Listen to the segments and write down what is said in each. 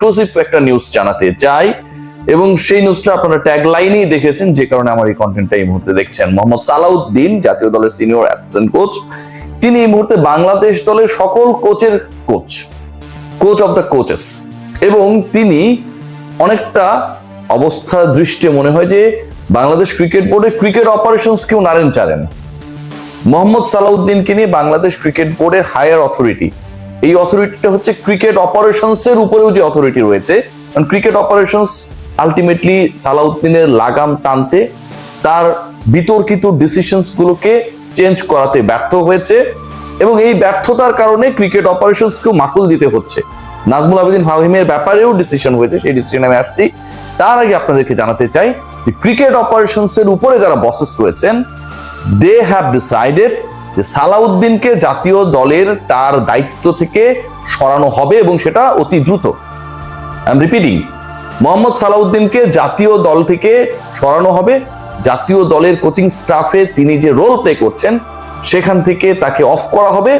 Exclusive একটা news জানাতে চাই, এবং সেই নিউজটা আপনারা ট্যাগ লাইনেই দেখেছেন, যে কারণে আমার এই কন্টেন্টটা এই মুহূর্তে দেখছেন। মোহাম্মদ সালাউদ্দিন, জাতীয় দলের সিনিয়র অ্যাসিস্ট্যান্ট কোচ, তিনি এই মুহূর্তে বাংলাদেশ দলের সকল কোচের কোচ অফ দ্য কোচেস, এবং তিনি অনেকটা অবস্থা দৃষ্টে মনে হয় যে বাংলাদেশ ক্রিকেট বোর্ডে ক্রিকেট অপারেশনস কেউ নাড়েন চাড়েন। মোহাম্মদ সালাউদ্দিনকে নিয়ে বাংলাদেশ ক্রিকেট বোর্ডের হায়ার অথরিটি, এই অথরিটিটা হচ্ছে ক্রিকেট অপারেশনস এর উপরেও যে অথরিটি রয়েছে, কারণ ক্রিকেট অপারেশনস আলটিমেটলি সালাউদ্দিনের লাগাম টানতে, তার বিতর্কিত ডিসিশনস গুলোকে চেঞ্জ করাতে ব্যর্থ হয়েছে, এবং এই ব্যর্থতার কারণে ক্রিকেট অপারেশনসকেও মাকুল দিতে হচ্ছে। নাজমুল আবেদিন ফাহিমের ব্যাপারেও ডিসিশন হয়েছে, সেই ডিসিশনে আমি আসছি। তার আগে আপনাদেরকে জানাতে চাই যে ক্রিকেট অপারেশনস এর উপরে যারা বসেস রয়েছেন, দে হ্যাভ ডিসাইডেড যে সালাউদ্দিনকে জাতীয় দলের তার দায়িত্ব থেকে সরানো হবে, এবং সেটা অতি দ্রুত। আই এম রিপিটিং, মোহাম্মদ সালাউদ্দিনকে জাতীয় দল থেকে সরানো হবে। জাতীয় দলের কোচিং স্টাফে তিনি যে রোল প্লে করছেন সেখান থেকে তাকে অফ করা হবে,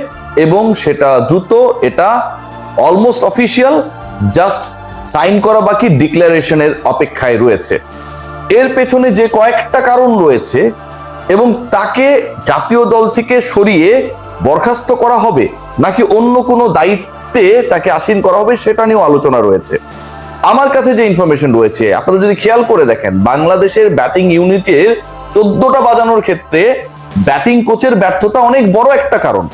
এবং সেটা দ্রুত। এটা অলমোস্ট অফিসিয়াল, জাস্ট সাইন করা বাকি, ডিক্লারেশনের অপেক্ষায় রয়েছে। এর পেছনে যে কয়েকটা কারণ রয়েছে, এবং তাকে জাতীয় দল থেকে সরিয়ে বরখাস্ত করা হবে নাকি অন্য কোনো দায়িত্বে তাকে আসীন করা হবে, সেটা নিয়েও আলোচনা রয়েছে। আমার কাছে যে ইনফরমেশন রয়েছে, আপনারা যদি খেয়াল করে দেখেন, বাংলাদেশের ব্যাটিং ইউনিটের 14টা বাজানোর ক্ষেত্রে ব্যাটিং কোচের ব্যর্থতা অনেক বড় একটা কারণ।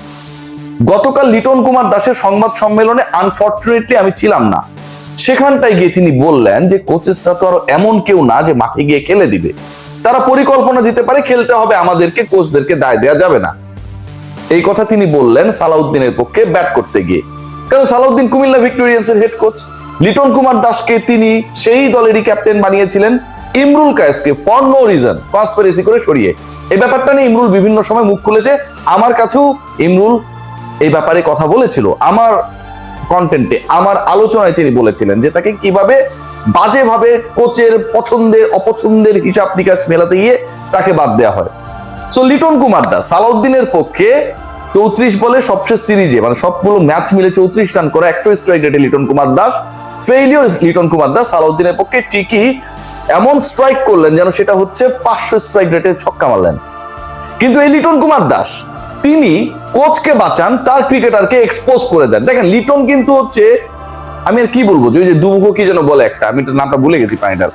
গতকাল লিটন কুমার দাসের সংবাদ সম্মেলনে আনফরচুনেটলি আমি ছিলাম না, সেখানটায় গিয়ে তিনি বললেন যে কোচেসরা তো আর এমন কেউ না যে মাঠে গিয়ে খেলে দিবে, তারা পরিকল্পনা দিতে পারে, খেলতে হবে আমাদেরকে, কোচদেরকে দায় দেওয়া যাবে না। এই কথা তিনি বললেন সালাউদ্দিনের পক্ষে ব্যাট করতে গিয়ে, কারণ সালাউদ্দিন কুমিল্লা ভিক্টোরিয়ান্সের হেড কোচ, লিটন কুমার দাসকে তিনি সেই দলেরই ক্যাপ্টেন বানিয়েছিলেন, ইমরুল কায়েসকে ফর নো রিজন ট্রান্সপারেন্সি করে সরিয়ে। এই ব্যাপারটা নিয়ে ইমরুল বিভিন্ন সময় মুখ খুলেছে, আমার কাছেও ইমরুল এই ব্যাপারে কথা বলেছিল। আমার কন্টেন্টে, আমার আলোচনায় তিনি বলেছিলেন যে তাকে কিভাবে বাজেভাবে কোচের পছন্দের অপছন্দের হিসাব নিকাশ মেলাতে গিয়ে তাকে বাদ দেওয়া হয়। সো লিটন কুমার দাস সালাউদ্দিনের পক্ষে 34 বলে সবশেষ সিরিজে, মানে সবগুলো ম্যাচ মিলে 34 রান করে 100 স্ট্রাইক রেটে লিটন কুমার দাস, ফেইলিওর লিটন কুমার দাস সালাউদ্দিনের পক্ষে ঠিকই এমন স্ট্রাইক করলেন যেন সেটা হচ্ছে 500 স্ট্রাইক রেটে ছক্কা মারলেন। কিন্তু এই লিটন কুমার দাস তিনি কোচকে বাঁচান, তার ক্রিকেটারকে এক্সপোজ করে দেন। দেখেন লিটন কিন্তু হচ্ছে, আমি আর কি বলবো, যে দুমুখো কি যেন বলে একটা, আমি নামটা ভুলে গেছি প্রাণীটার,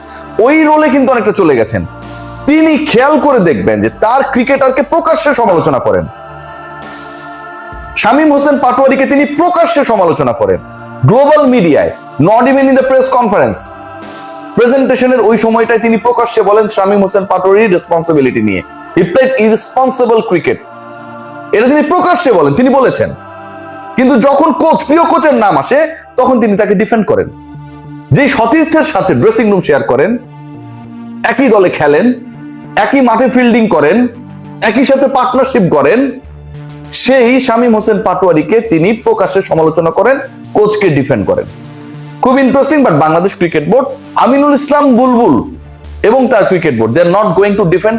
ওই রোলে কিন্তু অনেকটা চলে গেছেন। তিনি খেয়াল করে দেখবেন যে তার ক্রিকেটারকে প্রকাশ্যে সমালোচনা করেন, শামীম হোসেন পাটোয়ারিকে তিনি প্রকাশ্যে সমালোচনা করেন গ্লোবাল মিডিয়ায়, not even in the press conference প্রেজেন্টেশনের ওই সময়টায় তিনি প্রকাশ্যে বলেন শামীম হোসেন পাটোয়ারির রেসপন্সিবিলিটি নিয়ে, হি প্লেড ইররেসপন্সিবল ক্রিকেট, এটা তিনি প্রকাশ্যে বলেন, তিনি বলেছেন। কিন্তু যখন প্রিয় কোচের নাম আসে তখন তিনি তাকে ডিফেন্ড করেন। যেই সতীর্থের সাথে ড্রেসিং রুম শেয়ার করেন, একই দলে খেলেন, একই মাঠে ফিল্ডিং করেন, একই সাথে পার্টনারশিপ করেন, সেই শামীম হোসেন পাটোয়ারিকে তিনি প্রকাশ্যে সমালোচনা করেন, কোচকে ডিফেন্ড করেন। খুব interesting. But Bangladesh cricket board, Aminul Islam Bulbul এবং তার cricket board, they are not going to defend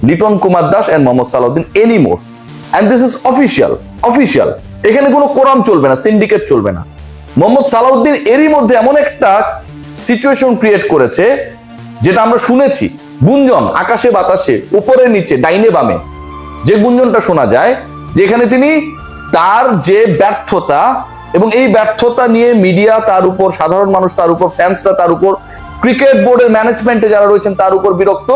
Liton Kumar Das and Mohammad Salahuddin anymore, and this is official. এখানে কোনো কোরাম চলবে না, সিন্ডিকেট চলবে না। মোহাম্মদ সালাউদ্দিন এরই মধ্যে এমন একটা সিচুয়েশন ক্রিয়েট করেছে, যেটা আমরা শুনেছি, গুঞ্জন আকাশে বাতাসে, উপরে নিচে, ডাইনে বামে, যে গুঞ্জনটা শোনা যায়, যেখানে তিনি তার যে ব্যর্থতা, এবং এই ব্যর্থতা নিয়ে মিডিয়া তার উপর, সাধারণ মানুষ তার উপর, ফ্যান্সরা তার উপর, ক্রিকেট বোর্ডের ম্যানেজমেন্টে যারা রয়েছেন তার উপর বিরক্ত।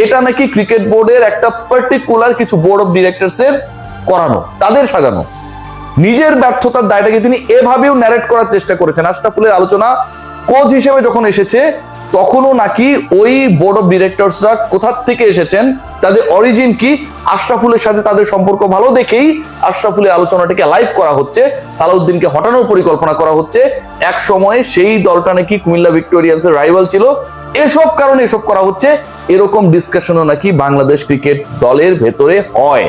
এটা নাকি ক্রিকেট বোর্ডের একটা পার্টিকুলার কিছু বোর্ড অফ ডিরেক্টরস এর করানো, তাদের সাজানো। নিজের ব্যর্থতার দায়টাকে তিনি এভাবেও ন্যারেট করার চেষ্টা করেছেন। আশরাফুলের আলোচনা কোচ হিসেবে যখন এসেছে, তখনও নাকি ওই বোর্ড অফ ডিরেক্টরসরা কোথা থেকে এসেছেন, তাদের অরিজিন কি, আশরাফুলের সাথে তাদের সম্পর্ক ভালো দেখেই আশরাফুলের আলোচনাটাকে লাইভ করা হচ্ছে, সালাউদ্দিনকে হটানোর পরিকল্পনা করা হচ্ছে। এক সময়ে সেই দলটা নাকি কুমিল্লা ভিক্টোরিয়ান্সের রাইভাল ছিল, এসব কারণে এসব করা হচ্ছে, এরকম ডিসকাশনও নাকি বাংলাদেশ ক্রিকেট দলের ভেতরে হয়।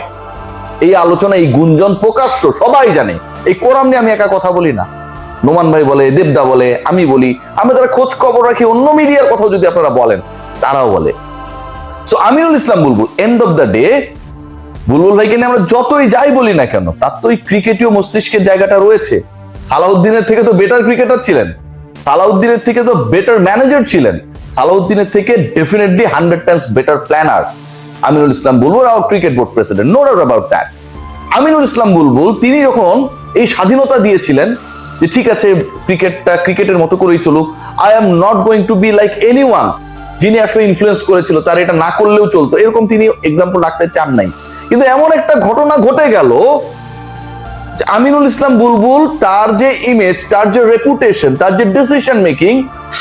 এই আলোচনা, এই গুঞ্জন প্রকাশ্য, সবাই জানে। এই কোরাম নিয়ে আমি একা কথা বলি না, নোমান ভাই বলে, দেবদা বলে, আমি বলি, আমরা যারা খোঁজ খবর রাখি, অন্য মিডিয়ার কথাও যদি আপনারা বলেন তারাও বলে। So Aminul Islam Bulbul, end of the day, Bulbul ভাইকে নিয়ে আমরা যতই যাই বলি না কেন, তার তো ওই ক্রিকেটীয় মস্তিষ্কের জায়গাটা রয়েছে। সালাউদ্দিনের থেকে তো বেটার ক্রিকেটার ছিলেন, সালাউদ্দিনের থেকে তো বেটার ম্যানেজার ছিলেন, সালাউদ্দিনের থেকে definitely 100 times better planner Aminul Islam Bulbul, আর cricket board president, no doubt about that. Aminul Islam Bulbul তিনি যখন এই স্বাধীনতা দিয়েছিলেন যে ঠিক আছে ক্রিকেটটা ক্রিকেটের মতো করেই চলুক, I am not going two be like anyone, যিনি আসলে ইনফ্লুয়েন্স করেছিল তার এটা না করলেও চলতো, এরকম তিনি এক্সাম্পল রাখতে চান নাই। কিন্তু এমন একটা ঘটনা ঘটে গেল, আমিনুল ইসলাম বুলবুল তার যে ইমেজ, তার যে রেপুটেশন, তার যে ডিসিশন মেকিং,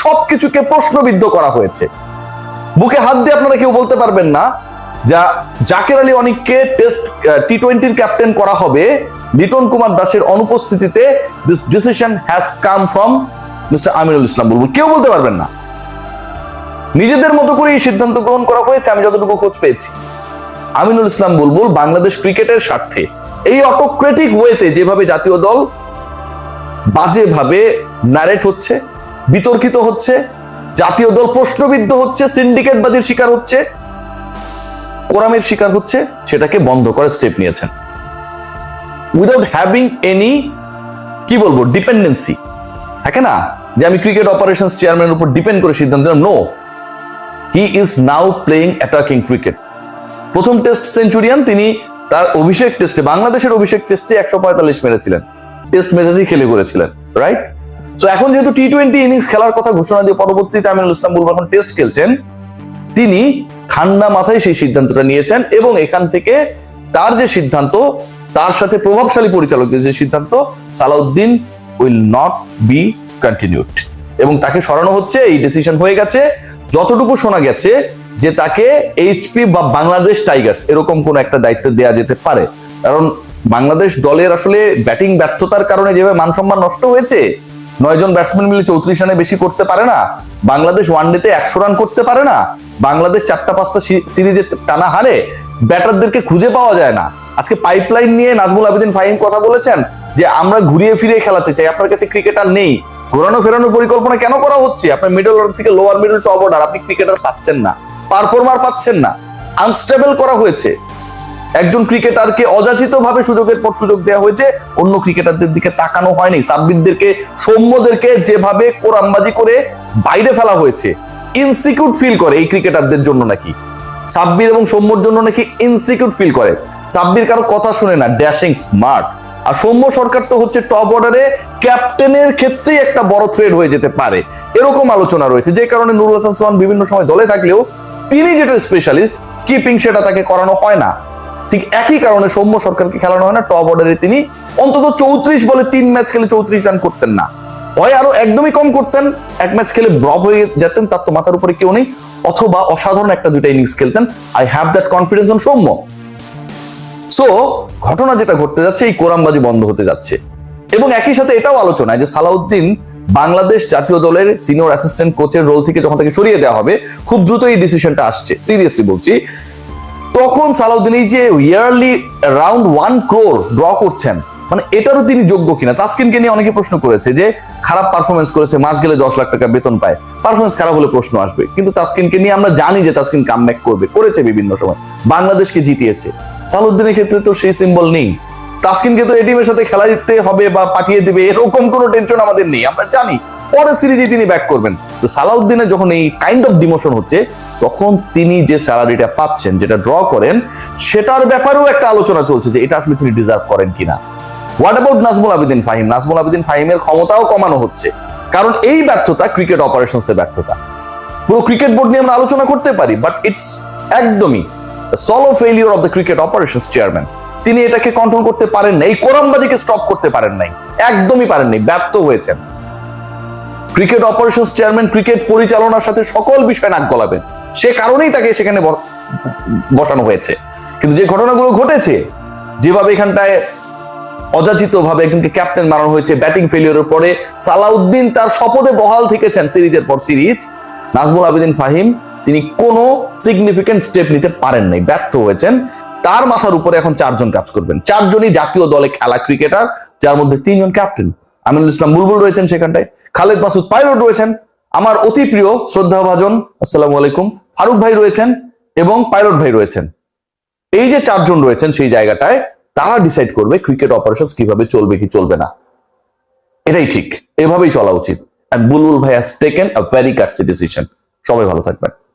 সবকিছুকে প্রশ্নবিদ্ধ করা হয়েছে। বুকে হাত দিয়ে আপনারা কেউ বলতে পারবেন না যা জাকের আলী অনিককে টেস্ট টি-20 ক্যাপ্টেন করা হবে লিটন কুমার দাসের অনুপস্থিতিতে, this decision has come from mister Aminul Islam Bulbul, কেউ বলতে পারবেন না। নিজেদের মতো করে এই সিদ্ধান্ত গ্রহণ করা হয়েছে, আমি যতটুকু খোঁজ পেয়েছি। আমিনুল ইসলাম বুলবুল বাংলাদেশ ক্রিকেটের স্বার্থে এই অটোক্রেটিক ওয়েতে যেভাবে জাতীয় দল বাজেভাবে ন্যারেট হচ্ছে, বিতর্কিত হচ্ছে, জাতীয় দল প্রশ্নবিদ্ধ হচ্ছে, সিন্ডিকেটবাদীর শিকার হচ্ছে, কোরামের শিকার হচ্ছে, সেটাকে বন্ধ করার স্টেপ নিয়েছেন উইদাউট হ্যাভিং এনি কি বলবো ডিপেন্ডেন্সি। থাকে না যে আমি ক্রিকেট অপারেশনস চেয়ারম্যানের উপর ডিপেন্ড করে সিদ্ধান্ত নিলাম, no, he is now playing attacking cricket. প্রথম টেস্ট সেঞ্চুরিয়ান তিনি, তার অভিষেক টেস্টে, বাংলাদেশের অভিষেক টেস্টে 145 মেরেছিলেন, টেস্ট মেজাজই খেলে করেছিলেন, রাইট? সো এখন যেহেতু টি-20 ইনিংস খেলার কথা ঘোষণা দিয়ে পরবর্তীতে আমিনুল ইসলাম বুলবুল এখন টেস্ট খেলছেন, তিনি ঠান্ডা মাথায় সেই সিদ্ধান্তটা নিয়েছেন এবং এখান থেকে তার যে সিদ্ধান্ত, তার সাথে প্রভাবশালী পরিচালকদের যে সিদ্ধান্ত, Salauddin will not be continued, এবং তাকে সরানো হচ্ছে। এই ডিসিশন হয়ে গেছে, যতটুকু শোনা গেছে যে তাকে এইচপি বা বাংলাদেশ টাইগার্স এরকম কোন একটা দায়িত্ব দেওয়া যেতে পারে, কারণ বাংলাদেশ দলের আসলে ব্যাটিং ব্যর্থতার কারণে যেভাবে মান সম্মান নষ্ট হয়েছে, 9 জন ব্যাটসম্যান মিলে 34 রানে বেশি করতে পারে না, বাংলাদেশ ওয়ানডেতে 100 রান করতে পারে না, বাংলাদেশ 4টা-5টা সিরিজে টানা হারে, ব্যাটারদেরকে খুঁজে পাওয়া যায় না। আজকে পাইপলাইন নিয়ে নাজমুল আবেদিন ফাহিম কথা বলেছেন যে আমরা ঘুরিয়ে ফিরিয়ে খেলাতে চাই, আপনার কাছে ক্রিকেটার নেই, ঘোরানো ফেরানোর পরিকল্পনা কেন করা হচ্ছে? আপনার মিডল অর্ডার থেকে লোয়ার মিডল টপ অর্ডার আপনি ক্রিকেটার পাচ্ছেন না, পারফর্মার পাচ্ছেন না, আনস্টেবল করা হয়েছে। একজন ক্রিকেটারকে অযাচিতভাবে সুযোগের পর সুযোগ দেওয়া হয়েছে, অন্য ক্রিকেটারদের দিকে তাকানো হয়নি। সাব্বিরদেরকে, সৌম্যদেরকে যেভাবে কোরামবাজি করে বাইরে ফেলা হয়েছে, ইনসিকিউর ফিল করে এই ক্রিকেটারদের জন্য নাকি, সাব্বির এবং সৌম্যর জন্য নাকি ইনসিকিউর ফিল করে। সাব্বির কারো কথা শুনে না, ড্যাশিং স্মার্ট, আর সৌম্য সরকার তো হচ্ছে টপ অর্ডারে ক্যাপ্টেনের ক্ষেত্রেই একটা বড় থ্রেড হয়ে যেতে পারে, এরকম আলোচনা রয়েছে। যে কারণে নুরুল হাসান সোহান বিভিন্ন সময় দলে থাকলেও তিনি যেটা স্পেশালিস্ট কিপিং, সেটা তাকে করানো হয় না। ঠিক একই কারণে সৌম্য সরকারকে খেলানো হয় না। টপ অর্ডারে তিনি অন্তত 34 বলে 3 ম্যাচ খেলে 34 রান করতেন না, হয় আরো একদমই কম করতেন, এক ম্যাচ খেলে ড্রপ হয়ে যেতেন, তার তো মাথার উপরে কেউ নেই, অথবা অসাধারণ একটা দুইটা ইনিংস খেলতেন। I have that confidence on Soumya. So ঘটনা যেটা ঘটতে যাচ্ছে, এই কোরামবাজি বন্ধ হতে যাচ্ছে, এবং একই সাথে এটাও আলোচনায় যে সালাউদ্দিন বাংলাদেশ জাতীয় দলের সিনিয়র অ্যাসিস্ট্যান্ট কোচের রোল থেকে যখন তাকে সরিয়ে দেওয়া হবে, খুব দ্রুত এই ডিসিশনটা আসছে, সিরিয়াসলি বলছি, তখন সালাউদ্দিন এই যে ইয়ারলি অ্যারাউন্ড 1 crore ড্র করছেন, মানে এটারও তিনি যোগ্য কিনা। তাসকিনকে নিয়ে অনেকে প্রশ্ন করেছে যে খারাপ পারফরমেন্স করেছে, মাস গেলে 10 লাখ টাকা বেতন পায়, পারফরমেন্স খারাপ হলে প্রশ্ন আসবে, কিন্তু তাসকিনকে নিয়ে আমরা জানি যে তাসকিন কামব্যাক করবে, করেছে বিভিন্ন সময়, বাংলাদেশকে জিতিয়েছে। সালাউদ্দিনের ক্ষেত্রে তো সেই সিম্বল নেই, তাসকিনকে তো এটিমের সাথে খেলা দিতে হবে বা পাঠিয়ে দিবে এরকম কোনো টেনশন আমাদের নেই, আমরা জানি পরের সিরিজে তিনি ব্যাক করবেন। তো সালাউদ্দিনের যখন এই কাইন্ড অফ ডিমোশন হচ্ছে, তখন তিনি যে স্যালারিটা পাচ্ছেন, যেটা ড্র করেন, সেটার ব্যাপারেও একটা আলোচনা চলছে যে এটা আসলে তিনি ডিজার্ভ করেন কিনা। What about Nazmul Abedin Fahim? নাজমুল আবেদিন ফাহিমের ক্ষমতাও কমানো হচ্ছে, কারণ এই ব্যর্থতা ক্রিকেট অপারেশনসের ব্যর্থতা। পুরো ক্রিকেট বোর্ড নিয়ে আমরা আলোচনা করতে পারি, বাট ইটস একদমই solo failure of the cricket operations chairman. তিনি এটাকে কন্ট্রোল করতে পারেন নাই, এই কোরামবাজিকে স্টপ করতে পারেন নাই, একদমই পারেন নাই, ব্যর্থ হয়েছেন। ক্রিকেট অপারেশনস চেয়ারম্যান ক্রিকেট পরিচালনার সাথে সকল বিষয় নাক গলাবেন, সে কারণেই তাকে সেখানে বসানো হয়েছে। কিন্তু যে ঘটনাগুলো ঘটেছে, যেভাবে এখানটায় অযাচিতভাবে একজনকে ক্যাপ্টেন বানানো হয়েছে ব্যাটিং ফেলিওরের পরে, সালাউদ্দিন তার শপথে বহাল থেকেছেন সিরিজের পর সিরিজ, নাজমুল আবেদিন ফাহিম তিনি কোনো সিগনিফিকেন্ট স্টেপ নিতে পারেন নাই, ব্যর্থ হয়েছেন। তার মাথার উপরে এখন 4 জন কাজ করবেন, 4 জনই জাতীয় দলে খেলা ক্রিকেটার, যার মধ্যে 3 জন ক্যাপ্টেন। আমিনুল ইসলাম বুলবুল রয়েছেন সেখানটায়, খালেদ মাসুদ পাইলট রয়েছেন, আমার অতি প্রিয় শ্রদ্ধাভাজন আসসালামু আলাইকুম ফারুক ভাই রয়েছেন, এবং পাইলট ভাই রয়েছেন। এই যে 4 জন রয়েছেন সেই জায়গাটায়, তারা ডিসাইড করবে ক্রিকেট অপারেশনস কিভাবে চলবে কি চলবে না। এটাই ঠিক, এভাবেই চলা উচিত। and Bulbul Bhai has taken a very gutsy decision. সবাই ভালো থাকবেন।